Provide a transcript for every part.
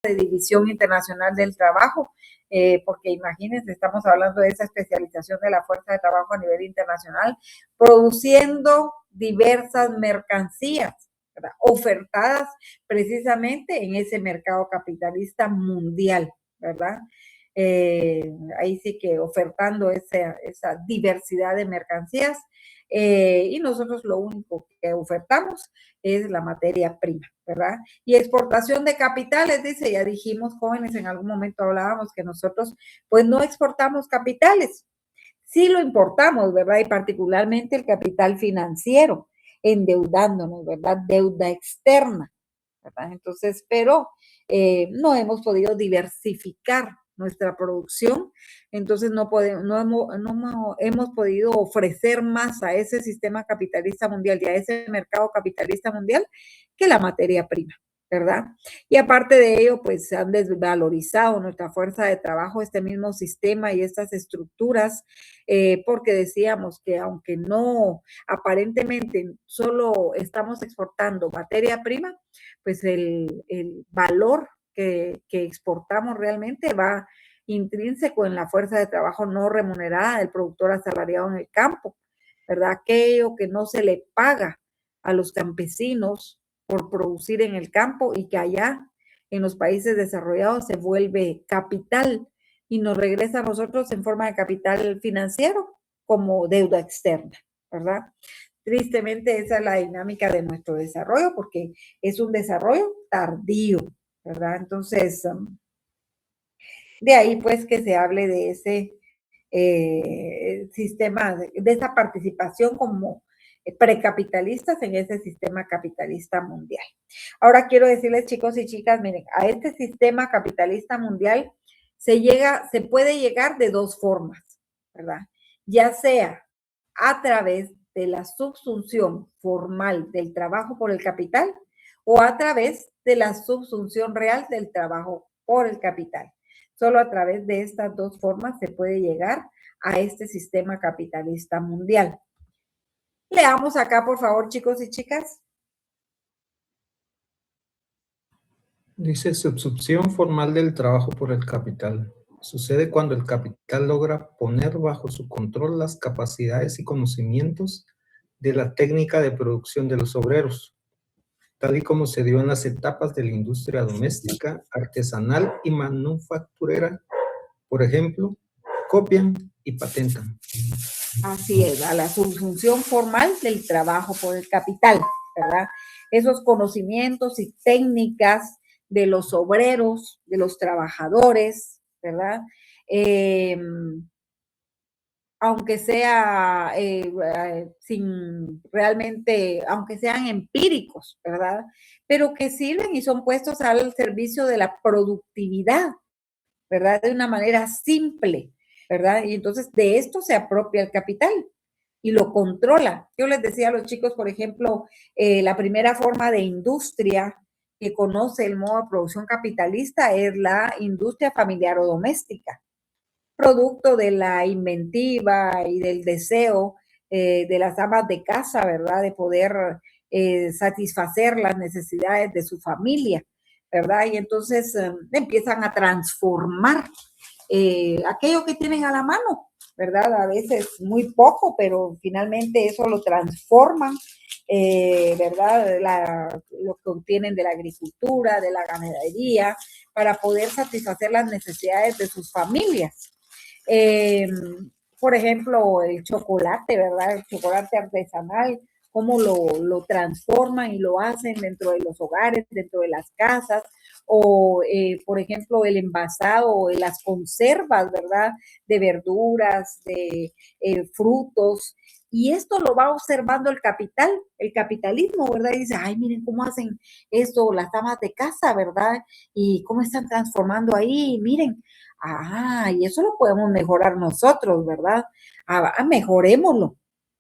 de División Internacional del Trabajo, porque imagínense, estamos hablando de esa especialización de la fuerza de trabajo a nivel internacional, produciendo diversas mercancías, ¿verdad?, ofertadas precisamente en ese mercado capitalista mundial, ¿verdad? Ahí sí que ofertando esa diversidad de mercancías, y nosotros lo único que ofertamos es la materia prima, ¿verdad? Y exportación de capitales, dice, ya dijimos, jóvenes, en algún momento hablábamos que nosotros pues no exportamos capitales, sí lo importamos, ¿verdad? Y particularmente el capital financiero, endeudándonos, ¿verdad? Deuda externa, ¿verdad? Entonces, pero no hemos podido diversificar nuestra producción, entonces no hemos podido ofrecer más a ese sistema capitalista mundial y a ese mercado capitalista mundial que la materia prima, ¿verdad? Y aparte de ello, pues se han desvalorizado nuestra fuerza de trabajo, este mismo sistema y estas estructuras, porque decíamos que aunque no aparentemente solo estamos exportando materia prima, pues el valor que exportamos realmente va intrínseco en la fuerza de trabajo no remunerada del productor asalariado en el campo, ¿verdad? Aquello que no se le paga a los campesinos por producir en el campo y que allá en los países desarrollados se vuelve capital y nos regresa a nosotros en forma de capital financiero como deuda externa, ¿verdad? Tristemente esa es la dinámica de nuestro desarrollo porque es un desarrollo tardío, ¿verdad? Entonces, de ahí pues que se hable de ese sistema, de esa participación como precapitalistas en ese sistema capitalista mundial. Ahora quiero decirles, chicos y chicas, miren, a este sistema capitalista mundial se puede llegar de dos formas, ¿verdad? Ya sea a través de la subsunción formal del trabajo por el capital o a través de la subsunción real del trabajo por el capital. Solo a través de estas dos formas se puede llegar a este sistema capitalista mundial. Leamos acá, por favor, chicos y chicas. Dice subsunción formal del trabajo por el capital. Sucede cuando el capital logra poner bajo su control las capacidades y conocimientos de la técnica de producción de los obreros, tal y como se dio en las etapas de la industria doméstica, artesanal y manufacturera. Por ejemplo, copian y patentan. Así es, a la subsunción formal del trabajo por el capital, ¿verdad? Esos conocimientos y técnicas de los obreros, de los trabajadores, ¿verdad? Aunque sea sin realmente, aunque sean empíricos, ¿verdad? Pero que sirven y son puestos al servicio de la productividad, ¿verdad? De una manera simple, ¿verdad? Y entonces de esto se apropia el capital y lo controla. Yo les decía a los chicos, por ejemplo, la primera forma de industria que conoce el modo de producción capitalista es la industria familiar o doméstica, producto de la inventiva y del deseo de las amas de casa, ¿verdad? De poder satisfacer las necesidades de su familia, ¿verdad? Y entonces empiezan a transformar aquello que tienen a la mano, ¿verdad? A veces muy poco, pero finalmente eso lo transforman, ¿verdad? Lo que obtienen de la agricultura, de la ganadería, para poder satisfacer las necesidades de sus familias. Por ejemplo, el chocolate, ¿verdad? El chocolate artesanal, cómo lo transforman y lo hacen dentro de los hogares, dentro de las casas, o por ejemplo el envasado, las conservas, ¿verdad? De verduras, de frutos, y esto lo va observando el capitalismo, ¿verdad? Y dice, ay, miren cómo hacen esto las amas de casa, ¿verdad? Y cómo están transformando ahí, miren, y eso lo podemos mejorar nosotros, ¿verdad? Mejorémoslo,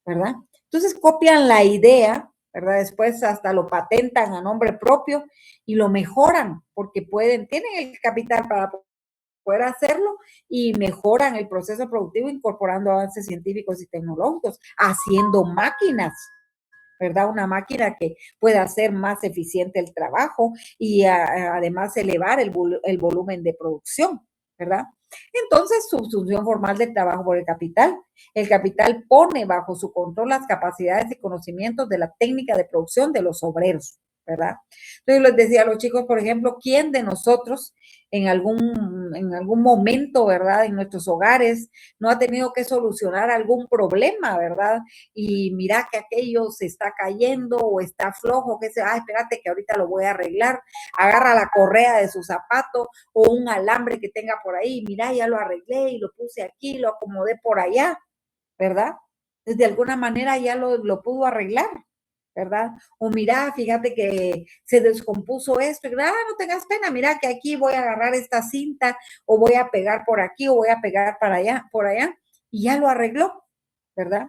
¿verdad? Entonces copian la idea, ¿verdad? Después hasta lo patentan a nombre propio y lo mejoran porque tienen el capital para poder hacerlo y mejoran el proceso productivo incorporando avances científicos y tecnológicos, haciendo máquinas, ¿verdad? Una máquina que pueda hacer más eficiente el trabajo y además elevar el volumen de producción, ¿verdad? Entonces, sustitución formal del trabajo por el capital. El capital pone bajo su control las capacidades y conocimientos de la técnica de producción de los obreros, ¿verdad? Entonces, les decía a los chicos, por ejemplo, ¿quién de nosotros en algún momento, ¿verdad? En nuestros hogares no ha tenido que solucionar algún problema, ¿verdad? Y mira que aquello se está cayendo o está flojo, que se, ay, espérate que ahorita lo voy a arreglar, agarra la correa de su zapato o un alambre que tenga por ahí, mira, ya lo arreglé y lo puse aquí, lo acomodé por allá, ¿verdad? Entonces, de alguna manera ya lo pudo arreglar, ¿verdad? O mira, fíjate que se descompuso esto, no tengas pena, mira que aquí voy a agarrar esta cinta o voy a pegar por aquí o voy a pegar para allá, por allá, y ya lo arregló, ¿verdad?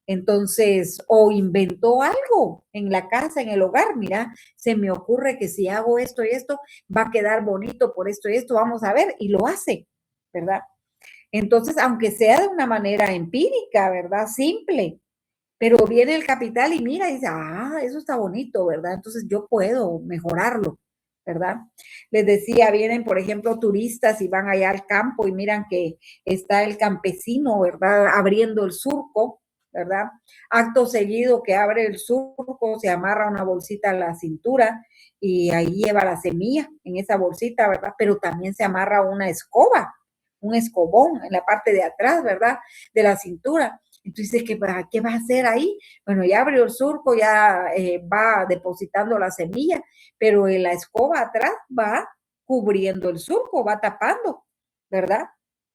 Entonces, o inventó algo en la casa, en el hogar, mira, se me ocurre que si hago esto y esto, va a quedar bonito por esto y esto, vamos a ver, y lo hace, ¿verdad? Entonces, aunque sea de una manera empírica, ¿verdad? Simple, pero viene el capital y mira y dice, eso está bonito, ¿verdad? Entonces yo puedo mejorarlo, ¿verdad? Les decía, vienen, por ejemplo, turistas y van allá al campo y miran que está el campesino, ¿verdad? Abriendo el surco, ¿verdad? Acto seguido que abre el surco, se amarra una bolsita a la cintura y ahí lleva la semilla en esa bolsita, ¿verdad? Pero también se amarra una escoba, un escobón en la parte de atrás, ¿verdad? De la cintura. Entonces, ¿qué va a hacer ahí? Bueno, ya abrió el surco, ya va depositando la semilla, pero en la escoba atrás va cubriendo el surco, va tapando, ¿verdad?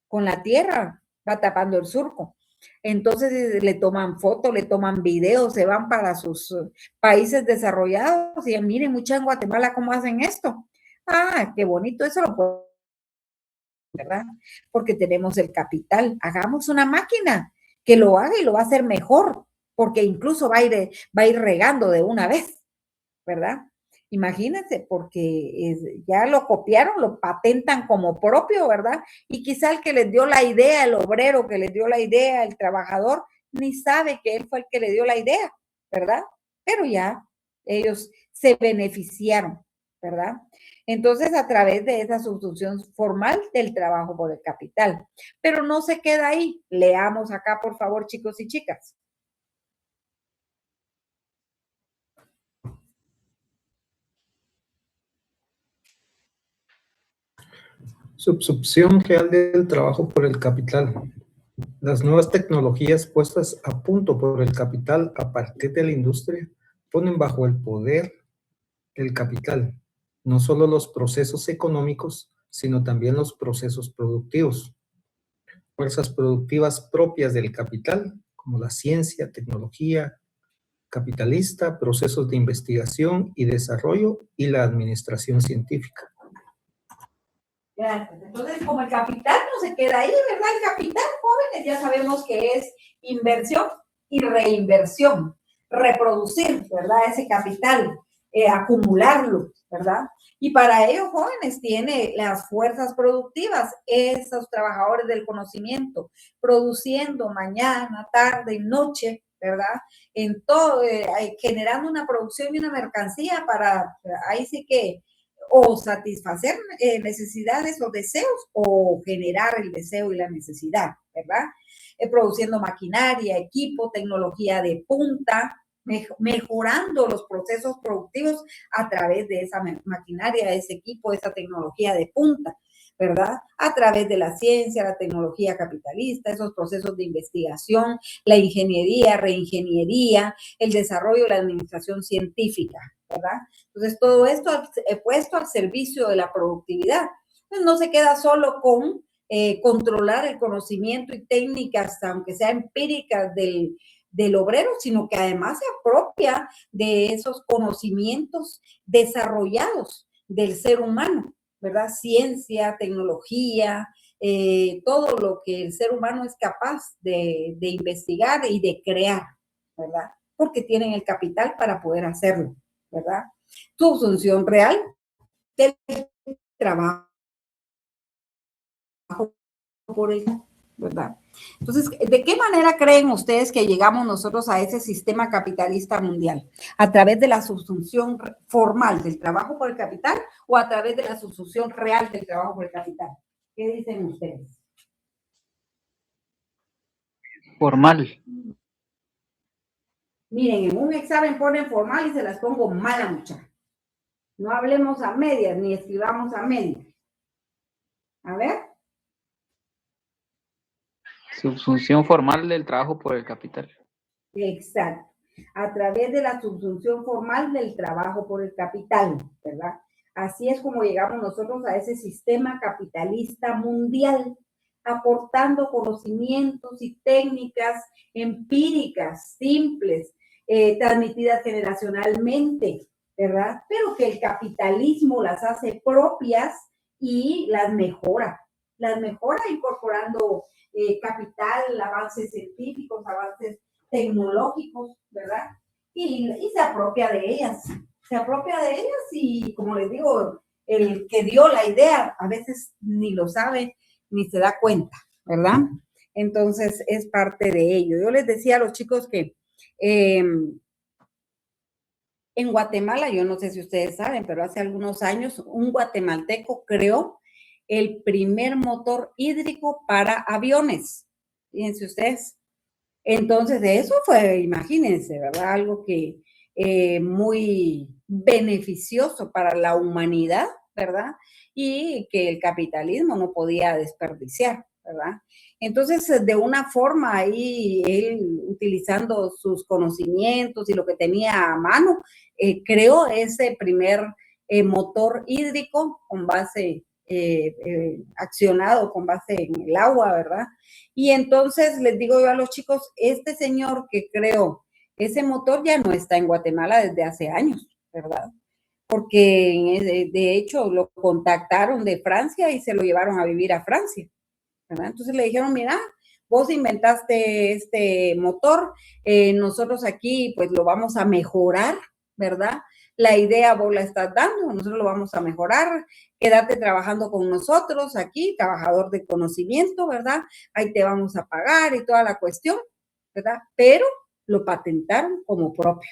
Con la tierra va tapando el surco. Entonces le toman fotos, le toman videos, se van para sus países desarrollados y miren mucho en Guatemala cómo hacen esto. Qué bonito, eso lo puedo, ¿verdad? Porque tenemos el capital. Hagamos una máquina que lo haga y lo va a hacer mejor, porque incluso va a ir regando de una vez, ¿verdad? Imagínense, porque ya lo copiaron, lo patentan como propio, ¿verdad? Y quizá el que les dio la idea, el obrero que les dio la idea, el trabajador, ni sabe que él fue el que le dio la idea, ¿verdad? Pero ya ellos se beneficiaron, ¿verdad? Entonces, a través de esa sustitución formal del trabajo por el capital. Pero no se queda ahí. Leamos acá, por favor, chicos y chicas. Subsumpción real del trabajo por el capital. Las nuevas tecnologías puestas a punto por el capital a partir de la industria ponen bajo el poder del capital no solo los procesos económicos, sino también los procesos productivos. Fuerzas productivas propias del capital, como la ciencia, tecnología capitalista, procesos de investigación y desarrollo y la administración científica. Gracias. Entonces, como el capital no se queda ahí, ¿verdad? El capital, jóvenes, ya sabemos que es inversión y reinversión, reproducir, ¿verdad? Ese capital, acumularlo, ¿verdad? Y para ello, jóvenes, tiene las fuerzas productivas, esos trabajadores del conocimiento, produciendo mañana, tarde y noche, ¿verdad? En todo, generando una producción y una mercancía para, ahí sí que o satisfacer necesidades o deseos o generar el deseo y la necesidad, ¿verdad? Produciendo maquinaria, equipo, tecnología de punta, mejorando los procesos productivos a través de esa maquinaria, ese equipo, esa tecnología de punta, ¿verdad? A través de la ciencia, la tecnología capitalista, esos procesos de investigación, la ingeniería, reingeniería, el desarrollo y la administración científica, ¿verdad? Entonces, todo esto puesto al servicio de la productividad. Entonces, no se queda solo con controlar el conocimiento y técnicas, aunque sea empíricas del obrero, sino que además se apropia de esos conocimientos desarrollados del ser humano, ¿verdad? Ciencia, tecnología, todo lo que el ser humano es capaz de investigar y de crear, ¿verdad? Porque tienen el capital para poder hacerlo, ¿verdad? Tu función real del trabajo por el ¿verdad? Entonces, ¿de qué manera creen ustedes que llegamos nosotros a ese sistema capitalista mundial? ¿A través de la subsunción formal del trabajo por el capital o a través de la subsunción real del trabajo por el capital? ¿Qué dicen ustedes? Formal. Miren, en un examen ponen formal y se las pongo mala mucha. No hablemos a medias ni escribamos a medias. A ver. Subsunción formal del trabajo por el capital. Exacto. A través de la subsunción formal del trabajo por el capital, ¿verdad? Así es como llegamos nosotros a ese sistema capitalista mundial, aportando conocimientos y técnicas empíricas, simples, transmitidas generacionalmente, ¿verdad? Pero que el capitalismo las hace propias y las mejora incorporando capital, avances científicos, avances tecnológicos, ¿verdad? Y se apropia de ellas, y como les digo, el que dio la idea a veces ni lo sabe ni se da cuenta, ¿verdad? Entonces es parte de ello. Yo les decía a los chicos que en Guatemala, yo no sé si ustedes saben, pero hace algunos años un guatemalteco creó el primer motor hídrico para aviones. Fíjense ustedes. Entonces, eso fue, imagínense, ¿verdad? Algo que muy beneficioso para la humanidad, ¿verdad? Y que el capitalismo no podía desperdiciar, ¿verdad? Entonces, de una forma ahí, él utilizando sus conocimientos y lo que tenía a mano, creó ese primer motor hídrico con base, accionado con base en el agua, ¿verdad? Y entonces les digo yo a los chicos, este señor que creó ese motor ya no está en Guatemala desde hace años, ¿verdad? Porque de hecho lo contactaron de Francia y se lo llevaron a vivir a Francia, ¿verdad? Entonces le dijeron, mira, vos inventaste este motor, nosotros aquí pues lo vamos a mejorar, ¿verdad? La idea vos la estás dando, nosotros lo vamos a mejorar, quédate trabajando con nosotros aquí, trabajador de conocimiento, ¿verdad? Ahí te vamos a pagar y toda la cuestión, ¿verdad? Pero lo patentaron como propio,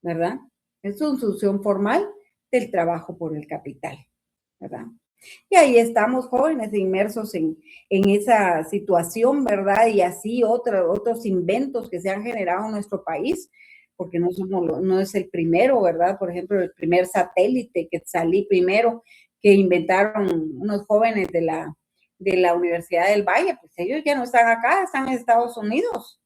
¿verdad? Es una función formal del trabajo por el capital, ¿verdad? Y ahí estamos jóvenes inmersos en esa situación, ¿verdad? Y así otros inventos que se han generado en nuestro país, porque no es el primero, ¿verdad? Por ejemplo, el primer satélite que salí primero, que inventaron unos jóvenes de la Universidad del Valle, pues ellos ya no están acá, están en Estados Unidos,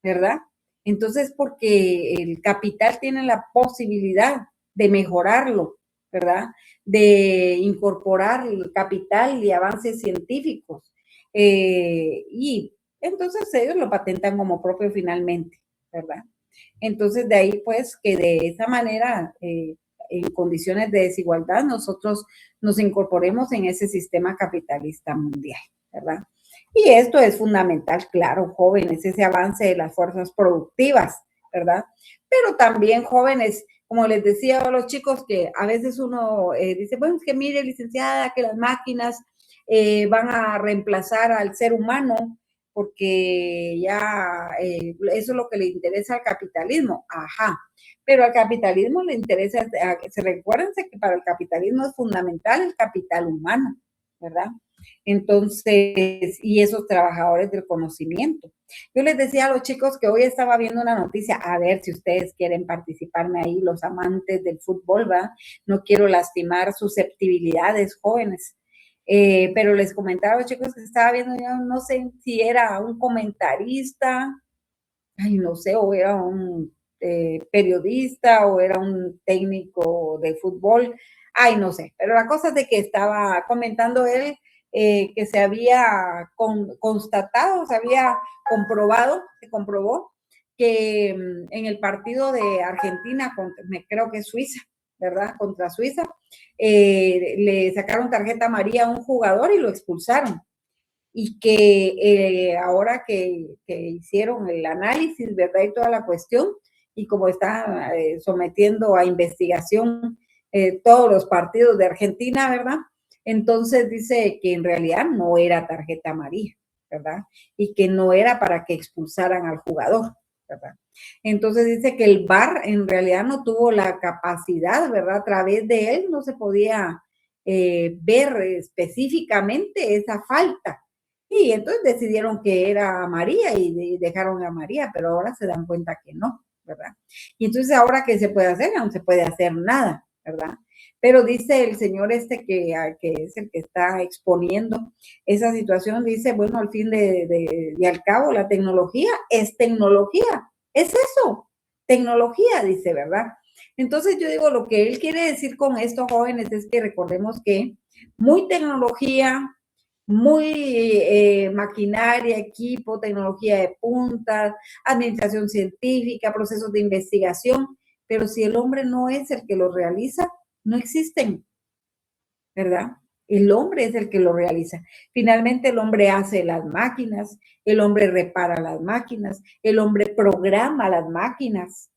¿verdad? Entonces, porque el capital tiene la posibilidad de mejorarlo, ¿verdad? De incorporar el capital y avances científicos. Y entonces ellos lo patentan como propio finalmente, ¿verdad? Entonces, de ahí, pues, que de esa manera, en condiciones de desigualdad, nosotros nos incorporemos en ese sistema capitalista mundial, ¿verdad? Y esto es fundamental, claro, jóvenes, ese avance de las fuerzas productivas, ¿verdad? Pero también jóvenes, como les decía a los chicos, que a veces uno dice, bueno, es que mire, licenciada, que las máquinas van a reemplazar al ser humano porque ya eso es lo que le interesa al capitalismo. Ajá, pero al capitalismo le interesa, se recuérdense que para el capitalismo es fundamental el capital humano, ¿verdad? Entonces, y esos trabajadores del conocimiento. Yo les decía a los chicos que hoy estaba viendo una noticia, a ver si ustedes quieren participarme ahí, los amantes del fútbol, ¿va? No quiero lastimar susceptibilidades jóvenes. Pero les comentaba a los chicos que estaba viendo, yo no sé si era un comentarista, ay, no sé, o era un periodista o era un técnico de fútbol, ay, no sé, pero la cosa es de que estaba comentando él que se había constatado, se había comprobado, se comprobó que en el partido de Argentina, creo que Suiza, ¿verdad? Contra Suiza, le sacaron tarjeta amarilla a un jugador y lo expulsaron. Y que ahora que hicieron el análisis, ¿verdad? Y toda la cuestión, y como está sometiendo a investigación todos los partidos de Argentina, ¿verdad? Entonces dice que en realidad no era tarjeta amarilla, ¿verdad? Y que no era para que expulsaran al jugador, ¿verdad? Entonces dice que el VAR en realidad no tuvo la capacidad, ¿verdad? A través de él no se podía ver específicamente esa falta. Y entonces decidieron que era María y dejaron a María, pero ahora se dan cuenta que no, ¿verdad? Y entonces ahora, ¿qué se puede hacer? No se puede hacer nada, ¿verdad? Pero dice el señor que es el que está exponiendo esa situación, dice, bueno, al fin y al cabo, la tecnología es tecnología, es eso, tecnología, dice, ¿verdad? Entonces yo digo, lo que él quiere decir con esto, jóvenes, es que recordemos que muy tecnología, muy maquinaria, equipo, tecnología de punta, administración científica, procesos de investigación, pero si el hombre no es el que lo realiza, no existen, ¿verdad? El hombre es el que lo realiza. Finalmente el hombre hace las máquinas, el hombre repara las máquinas, el hombre programa las máquinas,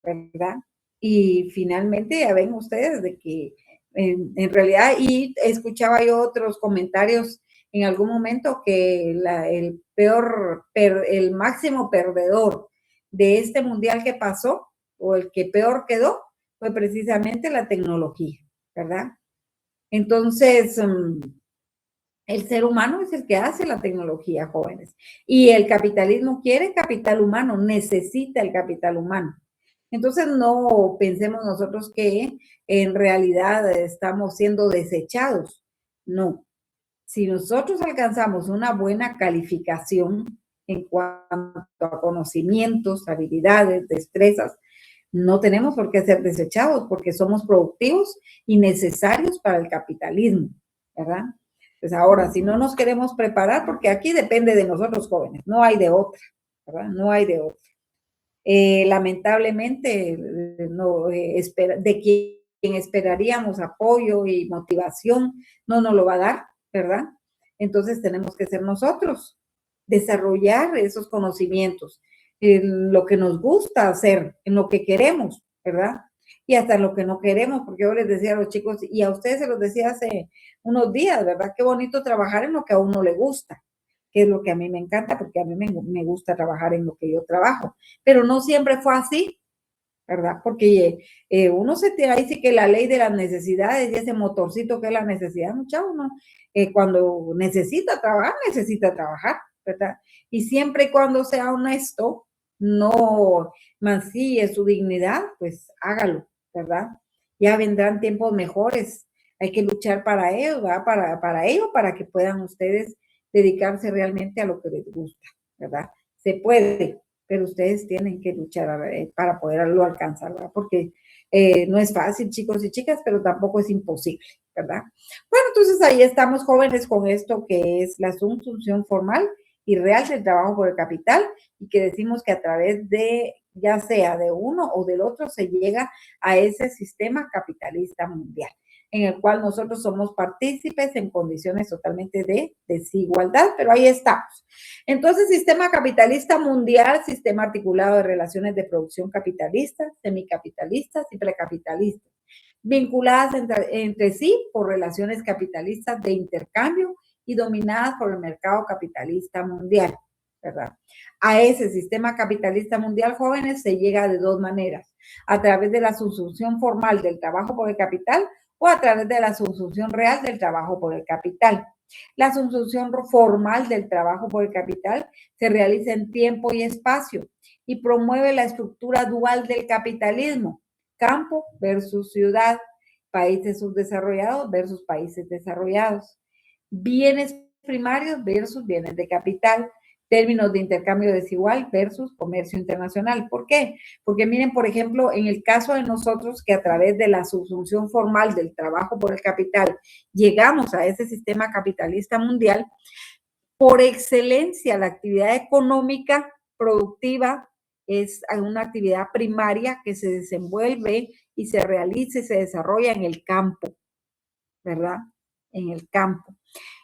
¿verdad? Y finalmente ya ven ustedes de que en realidad, y escuchaba yo otros comentarios en algún momento que el máximo perdedor de este mundial que pasó, o el que peor quedó, fue precisamente la tecnología, ¿verdad? Entonces, el ser humano es el que hace la tecnología, jóvenes. Y el capitalismo quiere capital humano, necesita el capital humano. Entonces, no pensemos nosotros que en realidad estamos siendo desechados. No. Si nosotros alcanzamos una buena calificación en cuanto a conocimientos, habilidades, destrezas, no tenemos por qué ser desechados porque somos productivos y necesarios para el capitalismo, ¿verdad? Pues ahora, si no nos queremos preparar, porque aquí depende de nosotros jóvenes, no hay de otra, ¿verdad? No hay de otra. Lamentablemente, de quien esperaríamos apoyo y motivación, no nos lo va a dar, ¿verdad? Entonces tenemos que ser nosotros, desarrollar esos conocimientos, en lo que nos gusta hacer, en lo que queremos, ¿verdad? Y hasta en lo que no queremos, porque yo les decía a los chicos, y a ustedes se los decía hace unos días, ¿verdad? Qué bonito trabajar en lo que a uno le gusta, que es lo que a mí me encanta, porque a mí me gusta trabajar en lo que yo trabajo, pero no siempre fue así, ¿verdad? Porque uno se tira ahí sí que la ley de las necesidades y ese motorcito que es la necesidad, muchacho, uno cuando necesita trabajar, ¿verdad? Y siempre y cuando sea honesto, no mancille su dignidad, pues hágalo, ¿verdad? Ya vendrán tiempos mejores, hay que luchar para ello, ¿verdad? Para ello, para que puedan ustedes dedicarse realmente a lo que les gusta, ¿verdad? Se puede, pero ustedes tienen que luchar para poderlo alcanzar, ¿verdad? Porque no es fácil, chicos y chicas, pero tampoco es imposible, ¿verdad? Bueno, entonces ahí estamos jóvenes con esto que es la asunción formal y real del trabajo por el capital y que decimos que a través de, ya sea de uno o del otro, se llega a ese sistema capitalista mundial, en el cual nosotros somos partícipes en condiciones totalmente de desigualdad, pero ahí estamos. Entonces, sistema capitalista mundial, sistema articulado de relaciones de producción capitalistas, semicapitalistas y precapitalistas, vinculadas entre sí por relaciones capitalistas de intercambio y dominadas por el mercado capitalista mundial, ¿verdad? A ese sistema capitalista mundial, jóvenes, se llega de dos maneras, a través de la susunción formal del trabajo por el capital o a través de la susunción real del trabajo por el capital. La susunción formal del trabajo por el capital se realiza en tiempo y espacio y promueve la estructura dual del capitalismo, campo versus ciudad, países subdesarrollados versus países desarrollados, bienes primarios versus bienes de capital, términos de intercambio desigual versus comercio internacional. ¿Por qué? Porque miren, por ejemplo, en el caso de nosotros que a través de la subsunción formal del trabajo por el capital llegamos a ese sistema capitalista mundial, por excelencia la actividad económica productiva es una actividad primaria que se desenvuelve y se realiza y se desarrolla en el campo, ¿verdad? En el campo.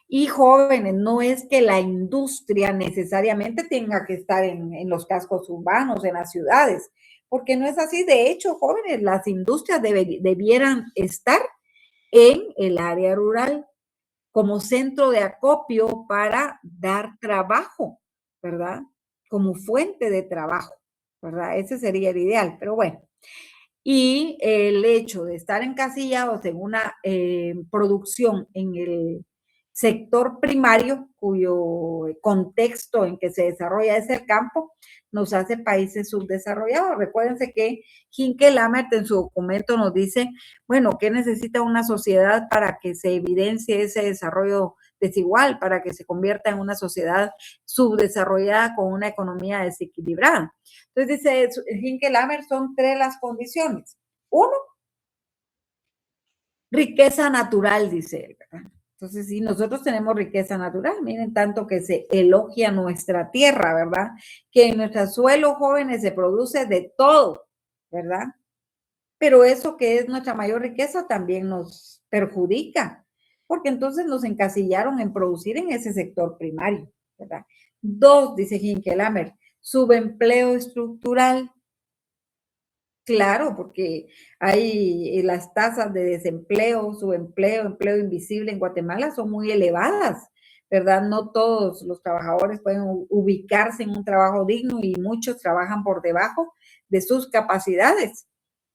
Y jóvenes, no es que la industria necesariamente tenga que estar en los cascos urbanos, en las ciudades, porque no es así. De hecho, jóvenes, las industrias debieran estar en el área rural, como centro de acopio para dar trabajo, ¿verdad? Como fuente de trabajo, ¿verdad? Ese sería el ideal, pero bueno. Y el hecho de estar encasillados en una producción en el sector primario, cuyo contexto en que se desarrolla es el campo, nos hace países subdesarrollados. Recuérdense que Hinke Lammert en su documento nos dice, bueno, ¿qué necesita una sociedad para que se evidencie ese desarrollo desigual, para que se convierta en una sociedad subdesarrollada con una economía desequilibrada? Entonces dice Hinke Lammert, son 3 las condiciones. 1, riqueza natural, dice él, ¿verdad? Entonces, si nosotros tenemos riqueza natural, miren tanto que se elogia nuestra tierra, ¿verdad? Que en nuestros suelos jóvenes se produce de todo, ¿verdad? Pero eso que es nuestra mayor riqueza también nos perjudica, porque entonces nos encasillaron en producir en ese sector primario, ¿verdad? 2, dice Hinke Lammert, subempleo estructural. Claro, porque hay las tasas de desempleo, subempleo, empleo invisible en Guatemala son muy elevadas, ¿verdad? No todos los trabajadores pueden ubicarse en un trabajo digno y muchos trabajan por debajo de sus capacidades,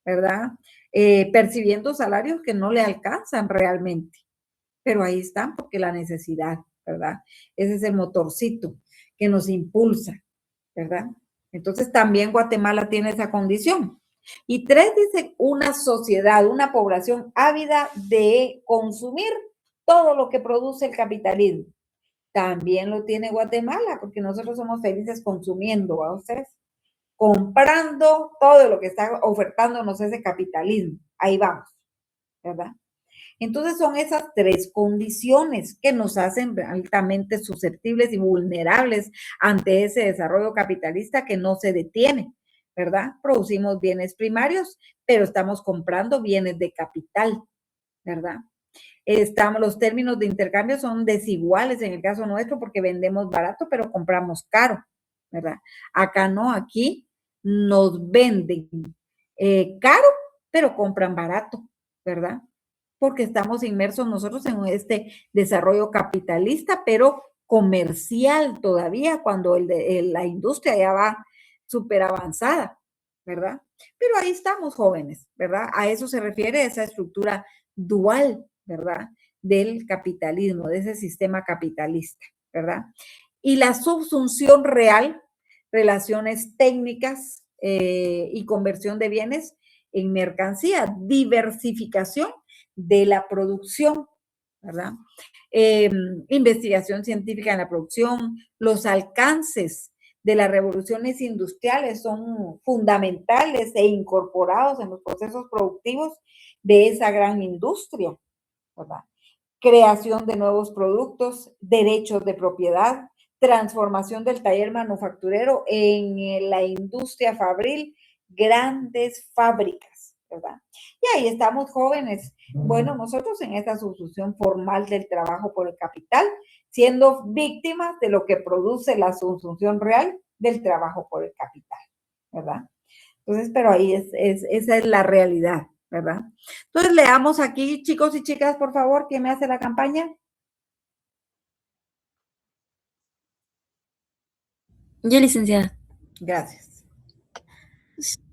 ¿verdad? Percibiendo salarios que no le alcanzan realmente, pero ahí están porque la necesidad, ¿verdad? Ese es el motorcito que nos impulsa, ¿verdad? Entonces también Guatemala tiene esa condición. Y 3, dice, una sociedad, una población ávida de consumir todo lo que produce el capitalismo. También lo tiene Guatemala, porque nosotros somos felices consumiendo, ¿a ustedes? Comprando todo lo que está ofertándonos ese capitalismo. Ahí vamos, ¿verdad? Entonces son esas 3 condiciones que nos hacen altamente susceptibles y vulnerables ante ese desarrollo capitalista que no se detiene, ¿verdad? Producimos bienes primarios, pero estamos comprando bienes de capital, ¿verdad? Los términos de intercambio son desiguales en el caso nuestro porque vendemos barato, pero compramos caro, ¿verdad? Acá no, aquí nos venden caro, pero compran barato, ¿verdad? Porque estamos inmersos nosotros en este desarrollo capitalista, pero comercial todavía, cuando la industria ya va súper avanzada, ¿verdad? Pero ahí estamos jóvenes, ¿verdad? A eso se refiere esa estructura dual, ¿verdad? Del capitalismo, de ese sistema capitalista, ¿verdad? Y la subsunción real, relaciones técnicas y conversión de bienes en mercancía, diversificación de la producción, ¿verdad? Investigación científica en la producción, los alcances de las revoluciones industriales son fundamentales e incorporados en los procesos productivos de esa gran industria, ¿verdad? Creación de nuevos productos, derechos de propiedad, transformación del taller manufacturero en la industria fabril, grandes fábricas, ¿verdad? Y ahí estamos jóvenes. Bueno, nosotros en esta sustitución formal del trabajo por el capital, siendo víctimas de lo que produce la sustitución real del trabajo por el capital, ¿verdad? Entonces, pero ahí esa es la realidad, ¿verdad? Entonces, leamos aquí, chicos y chicas, por favor, ¿quién me hace la campaña? Yo, licenciada. Gracias.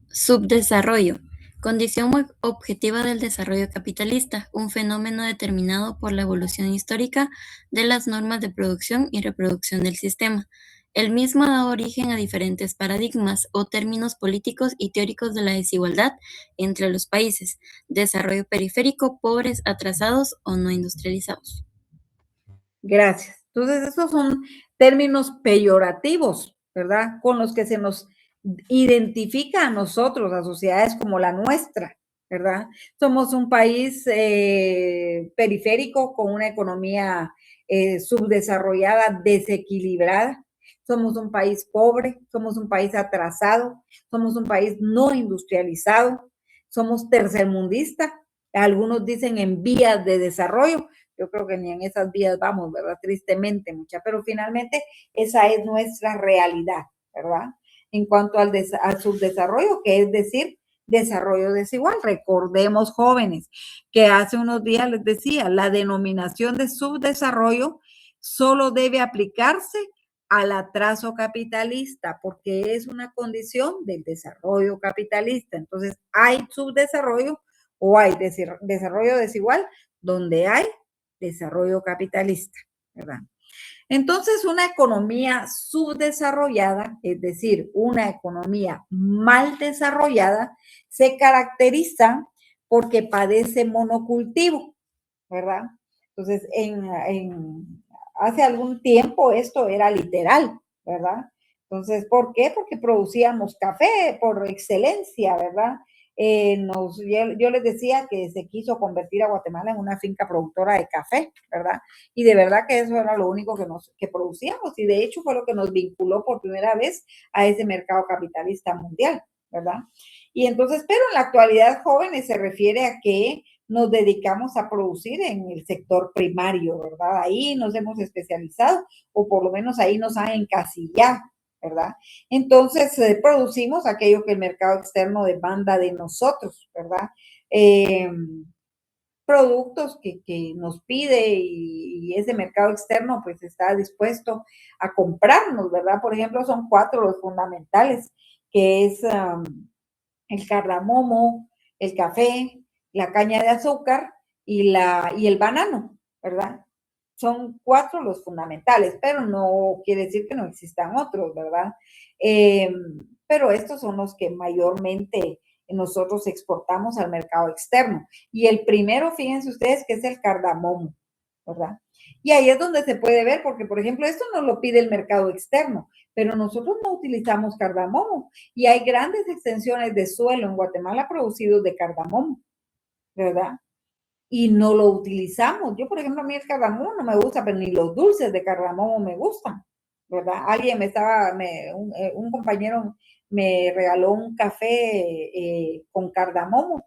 Subdesarrollo. Condición objetiva del desarrollo capitalista, un fenómeno determinado por la evolución histórica de las normas de producción y reproducción del sistema. El mismo da origen a diferentes paradigmas o términos políticos y teóricos de la desigualdad entre los países, desarrollo periférico, pobres, atrasados o no industrializados. Gracias. Entonces, esos son términos peyorativos, ¿verdad? Con los que se nos identifica a nosotros, a sociedades como la nuestra, ¿verdad? Somos un país periférico con una economía subdesarrollada, desequilibrada. Somos un país pobre, somos un país atrasado, somos un país no industrializado, somos tercermundista. Algunos dicen en vías de desarrollo. Yo creo que ni en esas vías vamos, ¿verdad? Tristemente, pero finalmente esa es nuestra realidad, ¿verdad? En cuanto al subdesarrollo, que es decir, desarrollo desigual. Recordemos, jóvenes, que hace unos días les decía, la denominación de subdesarrollo solo debe aplicarse al atraso capitalista, porque es una condición del desarrollo capitalista. Entonces, hay subdesarrollo o hay desarrollo desigual donde hay desarrollo capitalista, ¿verdad? Entonces, una economía subdesarrollada, es decir, una economía mal desarrollada, se caracteriza porque padece monocultivo, ¿verdad? Entonces, hace algún tiempo esto era literal, ¿verdad? Entonces, ¿por qué? Porque producíamos café por excelencia, ¿verdad? Yo les decía que se quiso convertir a Guatemala en una finca productora de café, ¿verdad? Y de verdad que eso era lo único que producíamos y de hecho fue lo que nos vinculó por primera vez a ese mercado capitalista mundial, ¿verdad? Y entonces, pero en la actualidad, jóvenes, se refiere a que nos dedicamos a producir en el sector primario, ¿verdad? Ahí nos hemos especializado o por lo menos ahí nos han encasillado, ¿verdad? Entonces, producimos aquello que el mercado externo demanda de nosotros, ¿verdad? Productos que nos pide y ese mercado externo pues está dispuesto a comprarnos, ¿verdad? Por ejemplo, son 4 los fundamentales, que es el cardamomo, el café, la caña de azúcar y el banano, ¿verdad? Son 4 los fundamentales, pero no quiere decir que no existan otros, ¿verdad? Pero estos son los que mayormente nosotros exportamos al mercado externo. Y el primero, fíjense ustedes, que es el cardamomo, ¿verdad? Y ahí es donde se puede ver, porque, por ejemplo, esto no lo pide el mercado externo, pero nosotros no utilizamos cardamomo. Y hay grandes extensiones de suelo en Guatemala producidos de cardamomo, ¿verdad? Y no lo utilizamos. Yo, por ejemplo, a mí el cardamomo no me gusta, pero ni los dulces de cardamomo me gustan, ¿verdad? Alguien un compañero me regaló un café con cardamomo.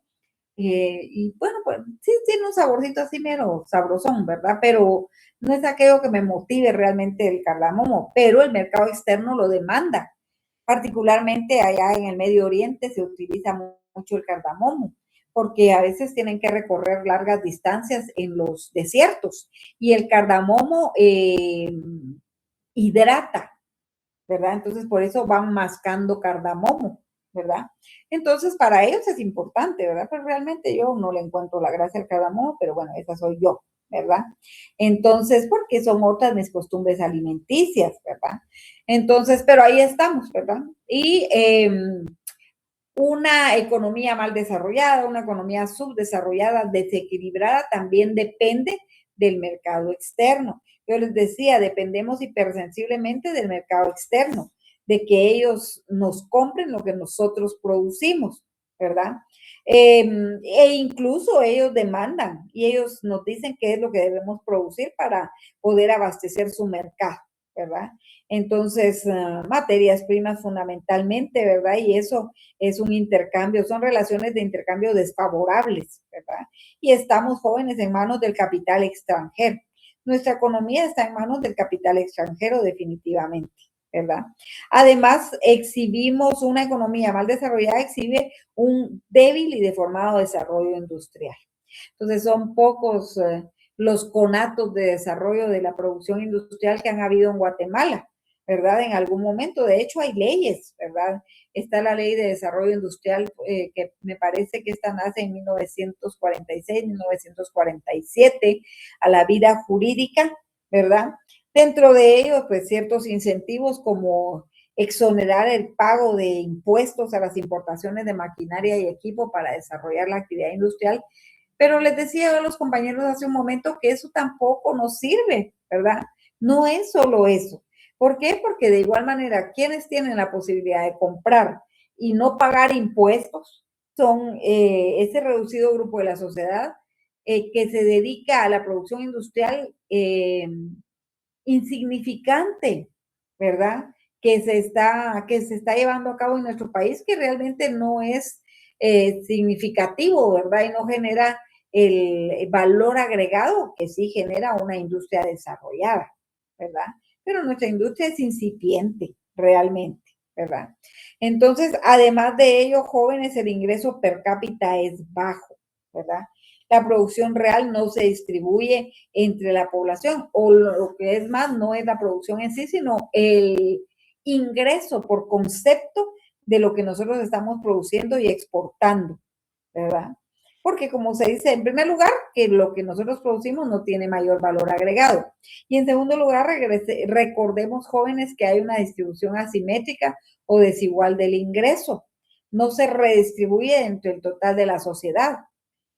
Y bueno, pues sí, tiene un saborcito así mero sabrosón, ¿verdad? Pero no es aquello que me motive realmente el cardamomo, pero el mercado externo lo demanda. Particularmente allá en el Medio Oriente se utiliza mucho el cardamomo, porque a veces tienen que recorrer largas distancias en los desiertos y el cardamomo hidrata, ¿verdad? Entonces por eso van mascando cardamomo, ¿verdad? Entonces para ellos es importante, ¿verdad? Pero realmente yo no le encuentro la gracia al cardamomo, pero bueno, esa soy yo, ¿verdad? Entonces, porque son otras mis costumbres alimenticias, ¿verdad? Entonces, pero ahí estamos, ¿verdad? Y una economía mal desarrollada, una economía subdesarrollada, desequilibrada, también depende del mercado externo. Yo les decía, dependemos hipersensiblemente del mercado externo, de que ellos nos compren lo que nosotros producimos, ¿verdad? E incluso ellos demandan y ellos nos dicen qué es lo que debemos producir para poder abastecer su mercado, ¿verdad? Entonces, materias primas fundamentalmente, ¿verdad? Y eso es un intercambio, son relaciones de intercambio desfavorables, ¿verdad? Y estamos jóvenes en manos del capital extranjero. Nuestra economía está en manos del capital extranjero definitivamente, ¿verdad? Además, exhibimos una economía mal desarrollada, exhibe un débil y deformado desarrollo industrial. Entonces, son pocos los conatos de desarrollo de la producción industrial que han habido en Guatemala, ¿verdad? En algún momento, de hecho, hay leyes, ¿verdad? Está la ley de desarrollo industrial que me parece que esta nace en 1946, 1947, a la vida jurídica, ¿verdad? Dentro de ello, pues ciertos incentivos como exonerar el pago de impuestos a las importaciones de maquinaria y equipo para desarrollar la actividad industrial. Pero les decía a los compañeros hace un momento que eso tampoco nos sirve, ¿verdad? No es solo eso. ¿Por qué? Porque de igual manera, quienes tienen la posibilidad de comprar y no pagar impuestos son ese reducido grupo de la sociedad que se dedica a la producción industrial insignificante, ¿verdad? Que se está llevando a cabo en nuestro país, que realmente no es significativo, ¿verdad? Y no genera el valor agregado que sí genera una industria desarrollada, ¿verdad? Pero nuestra industria es incipiente, realmente, ¿verdad? Entonces, además de ello, jóvenes, el ingreso per cápita es bajo, ¿verdad? La producción real no se distribuye entre la población, o lo que es más, no es la producción en sí, sino el ingreso por concepto de lo que nosotros estamos produciendo y exportando, ¿verdad? Porque como se dice, en primer lugar, que lo que nosotros producimos no tiene mayor valor agregado. Y en segundo lugar, recordemos, jóvenes, que hay una distribución asimétrica o desigual del ingreso. No se redistribuye entre el total de la sociedad.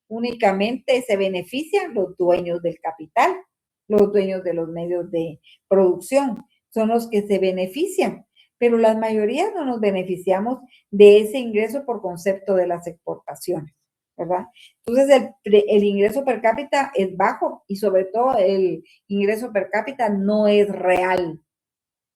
Únicamente se benefician los dueños del capital, los dueños de los medios de producción, son los que se benefician, pero la mayoría no nos beneficiamos de ese ingreso por concepto de las exportaciones, ¿verdad? Entonces el ingreso per cápita es bajo y sobre todo el ingreso per cápita no es real,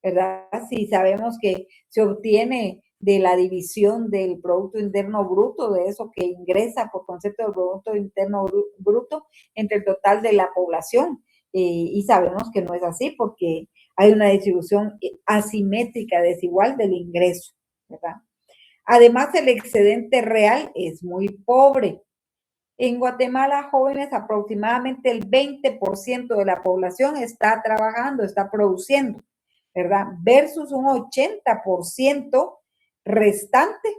¿verdad? Si sabemos que se obtiene de la división del Producto Interno Bruto, de eso que ingresa por concepto del Producto Interno Bruto entre el total de la población. Y sabemos que no es así porque hay una distribución asimétrica, desigual del ingreso, ¿verdad? Además, el excedente real es muy pobre. En Guatemala, jóvenes, aproximadamente el 20% de la población está trabajando, está produciendo, ¿verdad? Versus un 80% restante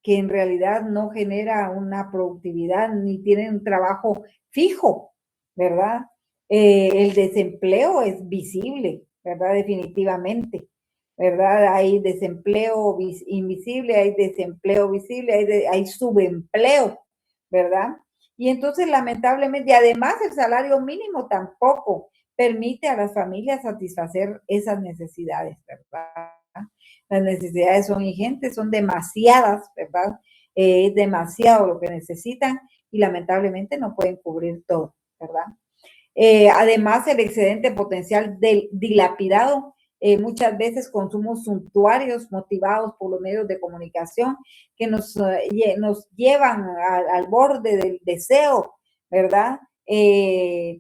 que en realidad no genera una productividad ni tiene un trabajo fijo, ¿verdad? El desempleo es visible, ¿verdad? Definitivamente, ¿verdad? Hay desempleo invisible, hay desempleo visible, hay subempleo, ¿verdad? Y entonces, lamentablemente, y además el salario mínimo tampoco permite a las familias satisfacer esas necesidades, ¿verdad? Las necesidades son ingentes, son demasiadas, ¿verdad? Es demasiado lo que necesitan y lamentablemente no pueden cubrir todo, ¿verdad? Además, el excedente potencial del dilapidado, muchas veces consumos suntuarios motivados por los medios de comunicación que nos llevan al borde del deseo, ¿verdad?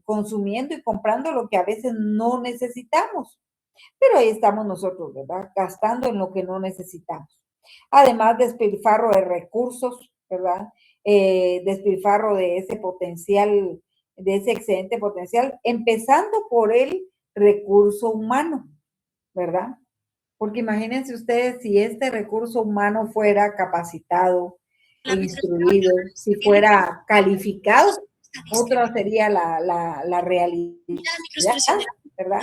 Consumiendo y comprando lo que a veces no necesitamos. Pero ahí estamos nosotros, ¿verdad? Gastando en lo que no necesitamos. Además, despilfarro de recursos, ¿verdad? Despilfarro de ese potencial, de ese excedente potencial, empezando por el recurso humano, ¿verdad? Porque imagínense ustedes si este recurso humano fuera capacitado, instruido, si fuera calificado, otra sería la realidad, ¿verdad?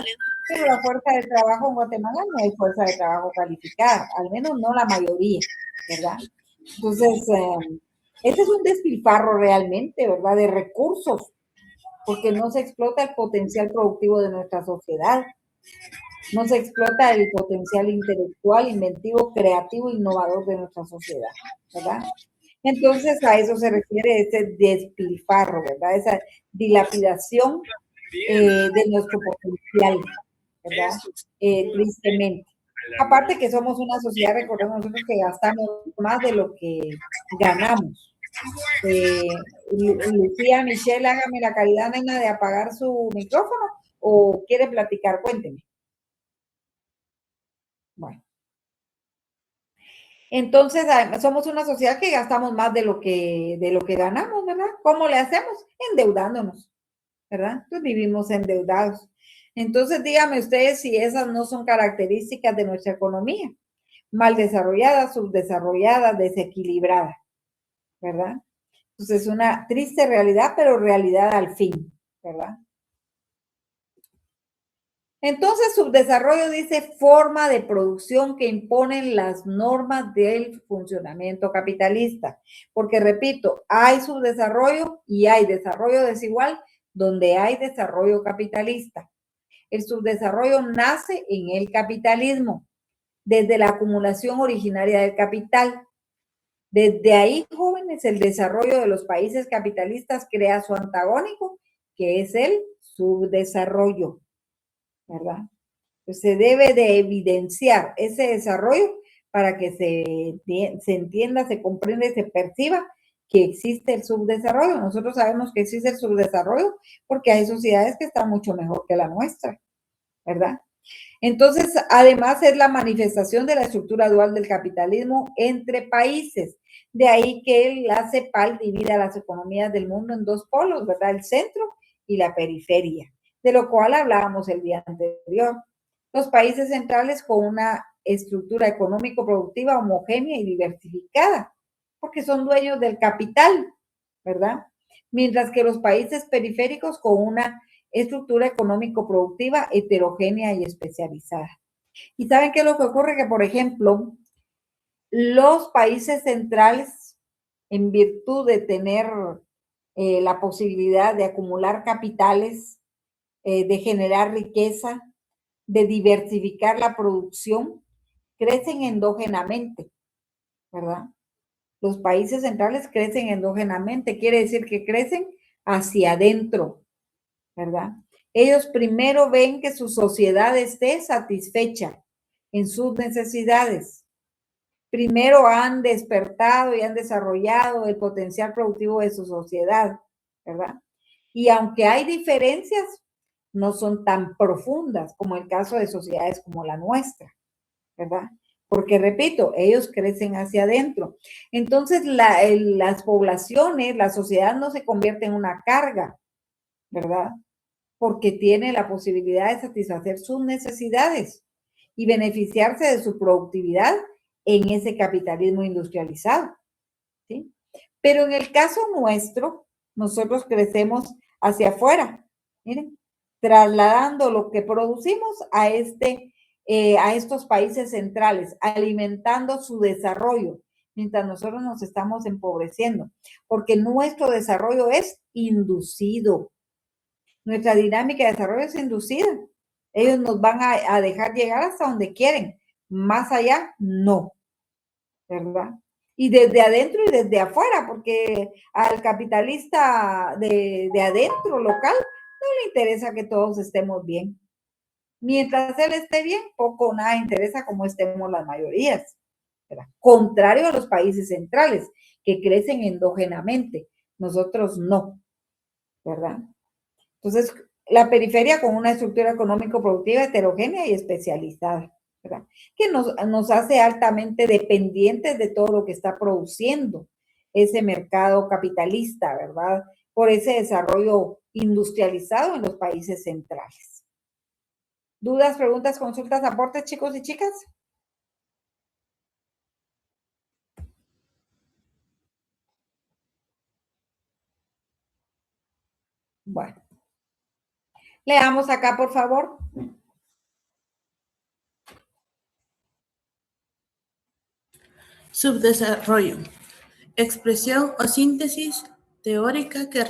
Pero la fuerza de trabajo en Guatemala no hay fuerza de trabajo calificada, al menos no la mayoría, ¿verdad? Entonces, este es un despilfarro realmente, ¿verdad? De recursos, porque no se explota el potencial productivo de nuestra sociedad, no se explota el potencial intelectual, inventivo, creativo, innovador de nuestra sociedad, ¿verdad? Entonces, a eso se refiere ese despilfarro, ¿verdad? Esa dilapidación de nuestro potencial, ¿verdad? Tristemente. Aparte que somos una sociedad, recordemos nosotros que gastamos más de lo que ganamos. Lucía, Michelle, hágame la caridad, nena, de apagar su micrófono o quiere platicar, cuénteme. Bueno. Entonces, somos una sociedad que gastamos más de lo que ganamos, ¿verdad? ¿Cómo le hacemos? Endeudándonos, ¿verdad? Pues vivimos endeudados. Entonces, díganme ustedes si esas no son características de nuestra economía. Mal desarrollada, subdesarrollada, desequilibrada, ¿verdad? Entonces, es una triste realidad, pero realidad al fin, ¿verdad? Entonces, subdesarrollo dice forma de producción que imponen las normas del funcionamiento capitalista. Porque, repito, hay subdesarrollo y hay desarrollo desigual donde hay desarrollo capitalista. El subdesarrollo nace en el capitalismo, desde la acumulación originaria del capital. Desde ahí, jóvenes, el desarrollo de los países capitalistas crea su antagónico, que es el subdesarrollo, ¿verdad? Pues se debe de evidenciar ese desarrollo para que se entienda, se comprenda y se perciba que existe el subdesarrollo. Nosotros sabemos que existe el subdesarrollo porque hay sociedades que están mucho mejor que la nuestra, ¿verdad? Entonces, además es la manifestación de la estructura dual del capitalismo entre países. De ahí que la CEPAL divida las economías del mundo en dos polos, ¿verdad? El centro y la periferia, de lo cual hablábamos el día anterior. Los países centrales con una estructura económico-productiva homogénea y diversificada, porque son dueños del capital, ¿verdad? Mientras que los países periféricos con una estructura económico-productiva heterogénea y especializada. ¿Y saben qué es lo que ocurre? Que, por ejemplo, los países centrales, en virtud de tener la posibilidad de acumular capitales, de generar riqueza, de diversificar la producción, crecen endógenamente, ¿verdad? Los países centrales crecen endógenamente, quiere decir que crecen hacia adentro, ¿verdad? Ellos primero ven que su sociedad esté satisfecha en sus necesidades. Primero han despertado y han desarrollado el potencial productivo de su sociedad, ¿verdad? Y aunque hay diferencias, no son tan profundas como el caso de sociedades como la nuestra, ¿verdad? Porque, repito, ellos crecen hacia adentro. Entonces, las poblaciones, la sociedad no se convierte en una carga, ¿verdad? Porque tiene la posibilidad de satisfacer sus necesidades y beneficiarse de su productividad en ese capitalismo industrializado, ¿sí? Pero en el caso nuestro, nosotros crecemos hacia afuera, miren, trasladando lo que producimos a estos países centrales, alimentando su desarrollo, mientras nosotros nos estamos empobreciendo, porque nuestro desarrollo es inducido. Nuestra dinámica de desarrollo es inducida. Ellos nos van a dejar llegar hasta donde quieren. Más allá, no. ¿Verdad? Y desde adentro y desde afuera, porque al capitalista de adentro, local, no le interesa que todos estemos bien. Mientras él esté bien, poco o nada interesa cómo estemos las mayorías, ¿verdad? Contrario a los países centrales, que crecen endógenamente. Nosotros no, ¿verdad? Entonces, la periferia con una estructura económico-productiva heterogénea y especializada, ¿verdad? Que nos hace altamente dependientes de todo lo que está produciendo ese mercado capitalista, ¿verdad? Por ese desarrollo industrializado en los países centrales. ¿Dudas, preguntas, consultas, aportes, chicos y chicas? Bueno. Leamos acá, por favor. Subdesarrollo. Expresión o síntesis teórica que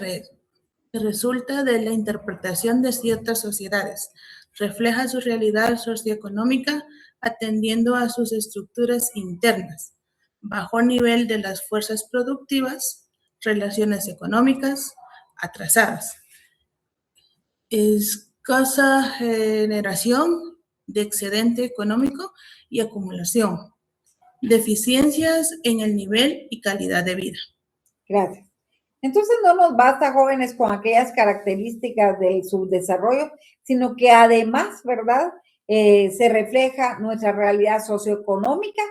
resulta de la interpretación de ciertas sociedades. Refleja su realidad socioeconómica atendiendo a sus estructuras internas, bajo nivel de las fuerzas productivas, relaciones económicas atrasadas, escasa generación de excedente económico y acumulación, deficiencias en el nivel y calidad de vida. Gracias. Entonces no nos basta, jóvenes, con aquellas características del subdesarrollo, sino que además, ¿verdad? Se refleja nuestra realidad socioeconómica,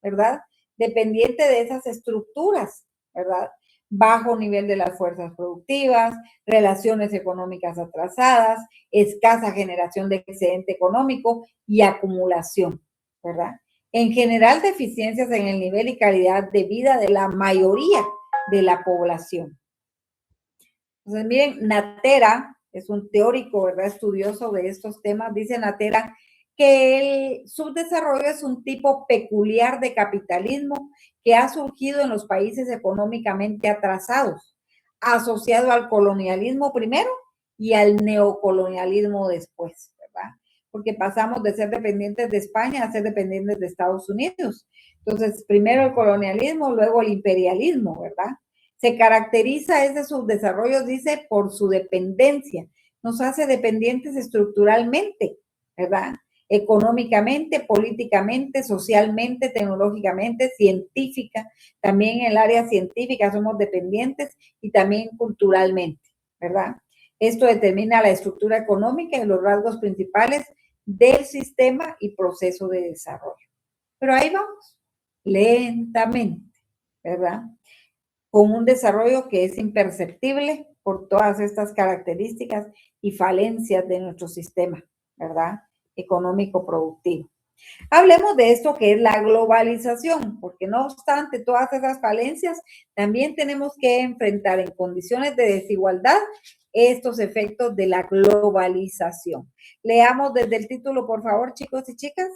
¿verdad? Dependiente de esas estructuras, ¿verdad? Bajo nivel de las fuerzas productivas, relaciones económicas atrasadas, escasa generación de excedente económico y acumulación, ¿verdad? En general, deficiencias en el nivel y calidad de vida de la mayoría de la población. Entonces, miren, Natera es un teórico, ¿verdad?, estudioso de estos temas. Dice Natera que el subdesarrollo es un tipo peculiar de capitalismo que ha surgido en los países económicamente atrasados, asociado al colonialismo primero y al neocolonialismo después, ¿verdad? Porque pasamos de ser dependientes de España a ser dependientes de Estados Unidos. Entonces, primero el colonialismo, luego el imperialismo, ¿verdad? Se caracteriza ese subdesarrollo, dice, por su dependencia. Nos hace dependientes estructuralmente, ¿verdad? Económicamente, políticamente, socialmente, tecnológicamente, científica. También en el área científica somos dependientes y también culturalmente, ¿verdad? Esto determina la estructura económica y los rasgos principales del sistema y proceso de desarrollo. Pero ahí vamos, lentamente, ¿verdad? Con un desarrollo que es imperceptible por todas estas características y falencias de nuestro sistema, ¿verdad? Económico productivo. Hablemos de esto que es la globalización, porque no obstante todas esas falencias, también tenemos que enfrentar en condiciones de desigualdad estos efectos de la globalización. Leamos desde el título, por favor, chicos y chicas.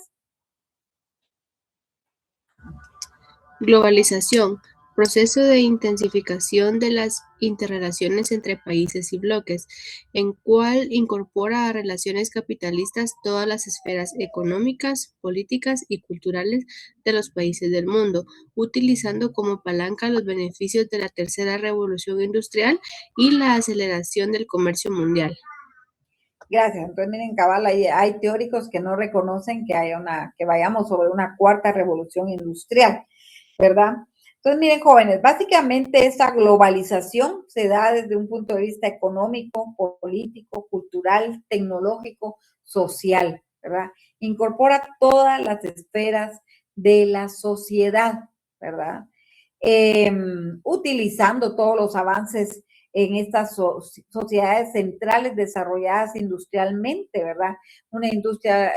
Globalización, proceso de intensificación de las interrelaciones entre países y bloques, en cual incorpora a relaciones capitalistas todas las esferas económicas, políticas y culturales de los países del mundo, utilizando como palanca los beneficios de la tercera revolución industrial y la aceleración del comercio mundial. Gracias. Entonces, miren, cabal, hay teóricos que no reconocen que vayamos sobre una cuarta revolución industrial, ¿verdad? Entonces, miren, jóvenes, básicamente esta globalización se da desde un punto de vista económico, político, cultural, tecnológico, social, ¿verdad? Incorpora todas las esferas de la sociedad, ¿verdad? Utilizando todos los avances en estas sociedades centrales desarrolladas industrialmente, ¿verdad? Una industria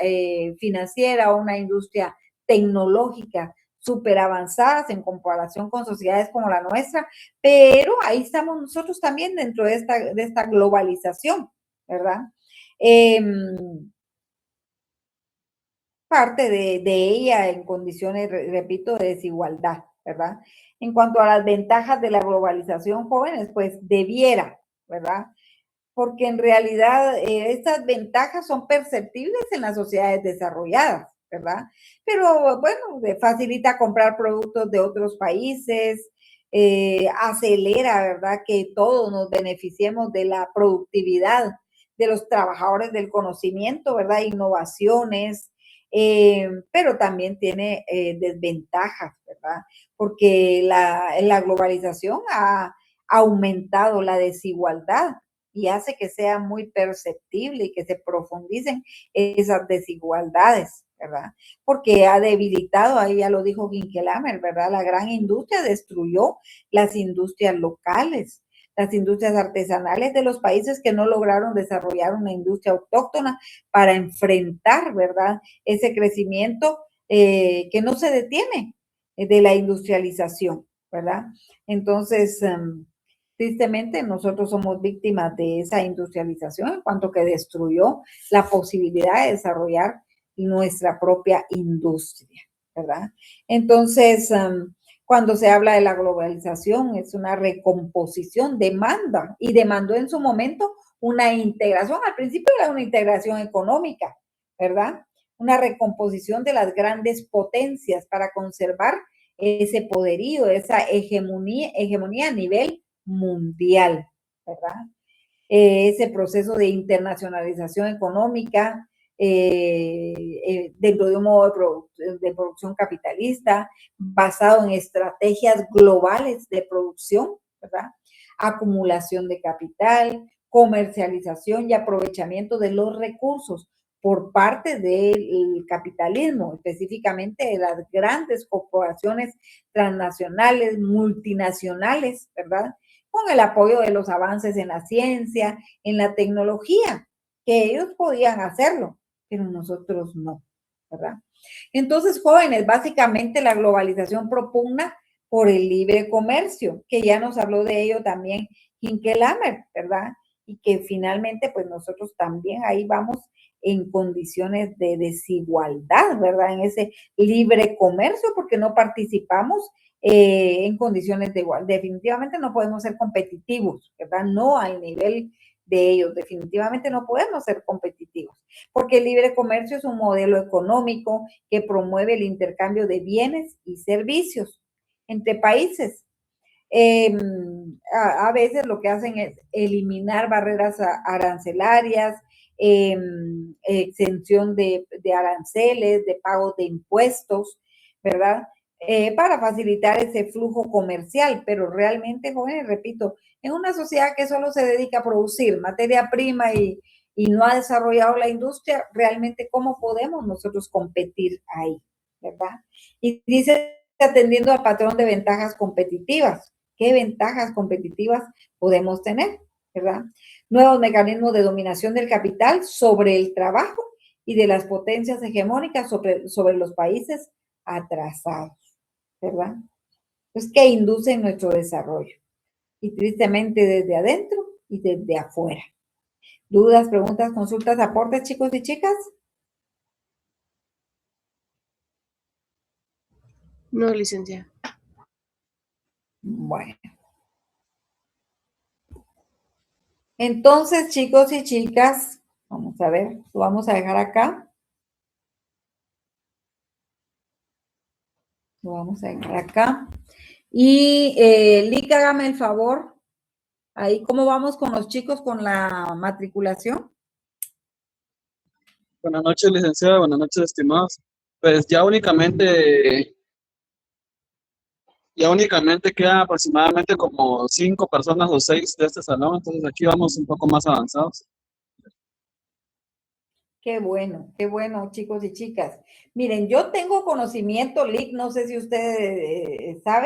financiera o una industria tecnológica súper avanzadas en comparación con sociedades como la nuestra, pero ahí estamos nosotros también dentro de esta globalización, ¿verdad? Parte de ella en condiciones, repito, de desigualdad, ¿verdad? En cuanto a las ventajas de la globalización, jóvenes, pues debiera, ¿verdad? Porque en realidad estas ventajas son perceptibles en las sociedades desarrolladas, ¿verdad? Pero bueno, facilita comprar productos de otros países, acelera, ¿verdad? Que todos nos beneficiemos de la productividad de los trabajadores del conocimiento, ¿verdad? Innovaciones, pero también tiene desventajas, ¿verdad? Porque la globalización ha aumentado la desigualdad y hace que sea muy perceptible y que se profundicen esas desigualdades, ¿verdad? Porque ha debilitado, ahí ya lo dijo Ginkelhammer, ¿verdad? La gran industria destruyó las industrias locales, las industrias artesanales de los países que no lograron desarrollar una industria autóctona para enfrentar, ¿verdad? Ese crecimiento que no se detiene de la industrialización, ¿verdad? Entonces, tristemente, nosotros somos víctimas de esa industrialización en cuanto que destruyó la posibilidad de desarrollar nuestra propia industria, ¿verdad? Entonces, cuando se habla de la globalización, es una recomposición, demanda, y demandó en su momento una integración. Al principio era una integración económica, ¿verdad? Una recomposición de las grandes potencias para conservar ese poderío, esa hegemonía a nivel mundial, ¿verdad? Ese proceso de internacionalización económica dentro de un modo de producción capitalista basado en estrategias globales de producción, ¿verdad? Acumulación de capital, comercialización y aprovechamiento de los recursos por parte del capitalismo, específicamente de las grandes corporaciones transnacionales, multinacionales, ¿verdad? Con el apoyo de los avances en la ciencia, en la tecnología, que ellos podían hacerlo, pero nosotros no, ¿verdad? Entonces, jóvenes, básicamente la globalización propugna por el libre comercio, que ya nos habló de ello también Ginkelhammer, ¿verdad? Y que finalmente, pues nosotros también ahí vamos en condiciones de desigualdad, ¿verdad? En ese libre comercio, porque no participamos en condiciones de igual. Definitivamente no podemos ser competitivos, ¿verdad? No al nivel de ellos, definitivamente no podemos ser competitivos, porque el libre comercio es un modelo económico que promueve el intercambio de bienes y servicios entre países. A veces lo que hacen es eliminar barreras arancelarias, exención de aranceles, de pago de impuestos, ¿verdad? Para facilitar ese flujo comercial, pero realmente, jóvenes, repito, en una sociedad que solo se dedica a producir materia prima y no ha desarrollado la industria, realmente cómo podemos nosotros competir ahí, ¿verdad? Y dice, atendiendo al patrón de ventajas competitivas. ¿Qué ventajas competitivas podemos tener, verdad? Nuevos mecanismos de dominación del capital sobre el trabajo y de las potencias hegemónicas sobre los países atrasados, ¿verdad? Pues que inducen nuestro desarrollo. Y tristemente desde adentro y desde afuera. ¿Dudas, preguntas, consultas, aportes, chicos y chicas? No, licenciada. Bueno. Entonces, chicos y chicas, vamos a ver, lo vamos a dejar acá. Lo vamos a dejar acá. Y, Lica, hágame el favor. Ahí, ¿cómo vamos con los chicos con la matriculación? Buenas noches, licenciada. Buenas noches, estimados. Pues ya únicamente quedan aproximadamente como 5 personas o 6 de este salón, entonces aquí vamos un poco más avanzados. Qué bueno, chicos y chicas. Miren, yo tengo conocimiento, Lic, no sé si ustedes saben,